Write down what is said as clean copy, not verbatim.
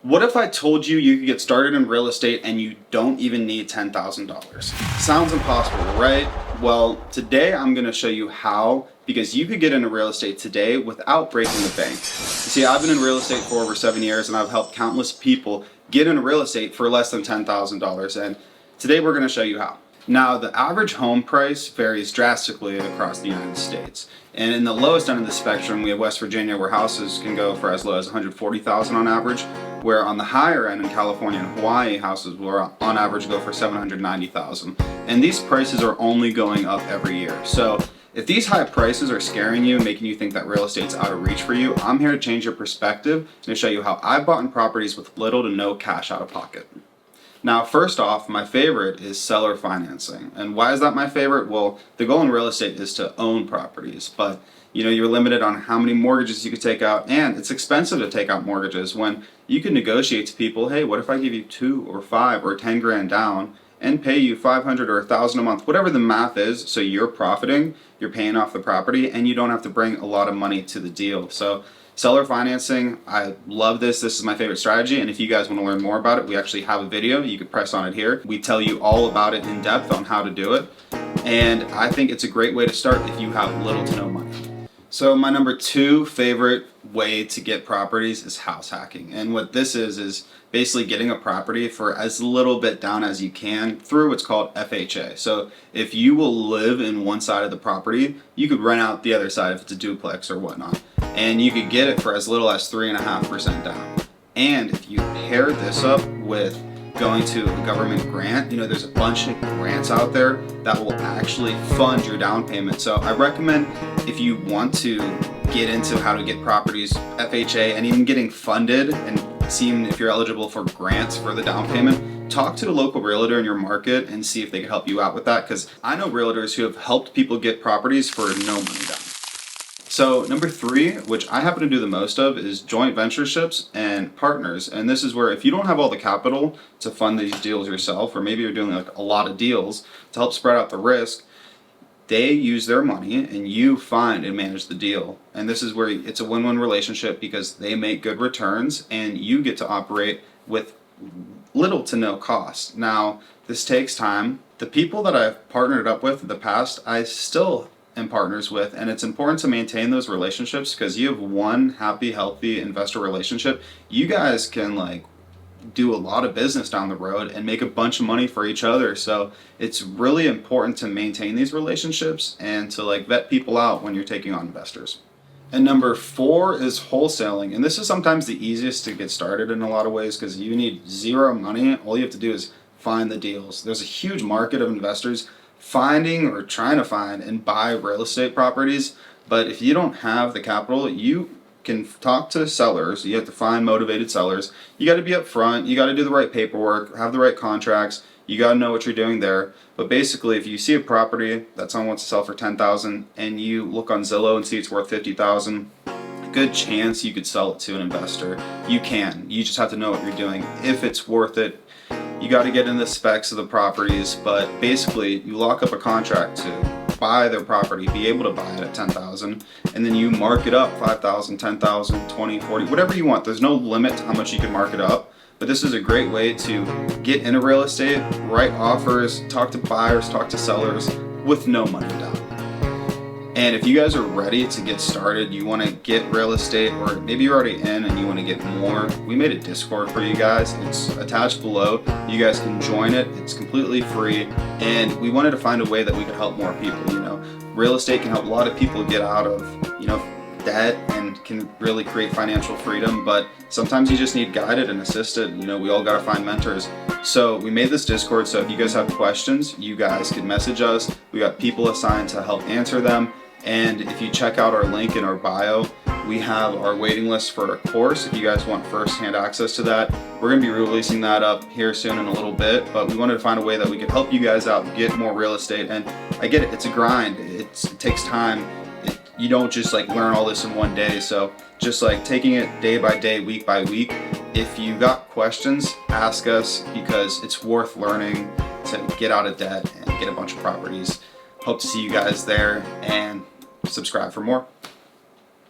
What if I told you you could get started in real estate and you don't even need $10,000? Sounds impossible, right? Well, today I'm going to show you how, because you could get into real estate today without breaking the bank. You see, I've been in real estate for over 7 years and I've helped countless people get into real estate for less than $10,000, and today we're going to show you how. Now, the average home price varies drastically across the United States. And in the lowest end of the spectrum, we have West Virginia, where houses can go for as low as $140,000 on average, where on the higher end in California and Hawaii, houses will on average go for $790,000. And these prices are only going up every year. So if these high prices are scaring you, making you think that real estate's out of reach for you, I'm here to change your perspective and to show you how I've bought in properties with little to no cash out of pocket. Now, first off, my favorite is seller financing. And why is that my favorite? Well, the goal in real estate is to own properties, but you're limited on how many mortgages you could take out, and it's expensive to take out mortgages when you can negotiate to people, hey, what if I give you 2 or 5 or 10 grand down and pay you 500 or 1,000 a month, whatever the math is, so you're profiting, you're paying off the property, and you don't have to bring a lot of money to the deal. So seller financing, I love this. This is my favorite strategy, and if you guys want to learn more about it, we actually have a video. You can press on it here. We tell you all about it in depth on how to do it, and I think it's a great way to start if you have little to no money. So my number 2 favorite way to get properties is house hacking, and what this is basically getting a property for as little bit down as you can through what's called FHA. So if you will live in one side of the property, you could rent out the other side if it's a duplex or whatnot, and you could get it for as little as 3.5% down. And if you pair this up with going to a government grant, there's a bunch of grants out there that will actually fund your down payment. So I recommend, if you want to get into how to get properties, FHA, and even getting funded and seeing if you're eligible for grants for the down payment, talk to a local realtor in your market and see if they can help you out with that, because I know realtors who have helped people get properties for no money down. So number 3, which I happen to do the most of, is joint ventureships and partners. And this is where if you don't have all the capital to fund these deals yourself, or maybe you're doing like a lot of deals to help spread out the risk, they use their money and you find and manage the deal. And this is where it's a win-win relationship, because they make good returns and you get to operate with little to no cost. Now, this takes time. The people that I've partnered up with in the past, I still am partners with, and it's important to maintain those relationships, because you have one happy, healthy investor relationship. You guys can do a lot of business down the road and make a bunch of money for each other. So it's really important to maintain these relationships and to vet people out when you're taking on investors. And number 4 is wholesaling, and this is sometimes the easiest to get started in a lot of ways, because you need zero money. All you have to do is find the deals. There's a huge market of investors finding or trying to find and buy real estate properties, but if you don't have the capital, you can talk to sellers. You have to find motivated sellers. You got to be upfront. You got to do the right paperwork, have the right contracts. You got to know what you're doing there. But basically, if you see a property that someone wants to sell for $10,000 and you look on Zillow and see it's worth $50,000, good chance you could sell it to an investor. You can. You just have to know what you're doing. If it's worth it, you got to get in the specs of the properties, but basically you lock up a contract to buy their property, be able to buy it at $10,000, and then you mark it up $5,000, $10,000, $20,000, $40,000, whatever you want. There's no limit to how much you can mark it up, but this is a great way to get into real estate, write offers, talk to buyers, talk to sellers with no money down. And if you guys are ready to get started, you want to get real estate, or maybe you're already in and you want to get more, we made a Discord for you guys. It's attached below. You guys can join it. It's completely free. And we wanted to find a way that we could help more people. Real estate can help a lot of people get out of, debt, and can really create financial freedom. But sometimes you just need guided and assisted. We all got to find mentors. So we made this Discord, so if you guys have questions, you guys can message us. We got people assigned to help answer them. And if you check out our link in our bio, we have our waiting list for a course. If you guys want first-hand access to that, we're going to be releasing that up here soon in a little bit. But we wanted to find a way that we could help you guys out get more real estate. And I get it, it's a grind. It takes time. You don't just learn all this in one day. So just taking it day by day, week by week. If you got questions, ask us, because it's worth learning to get out of debt and get a bunch of properties. Hope to see you guys there, and subscribe for more.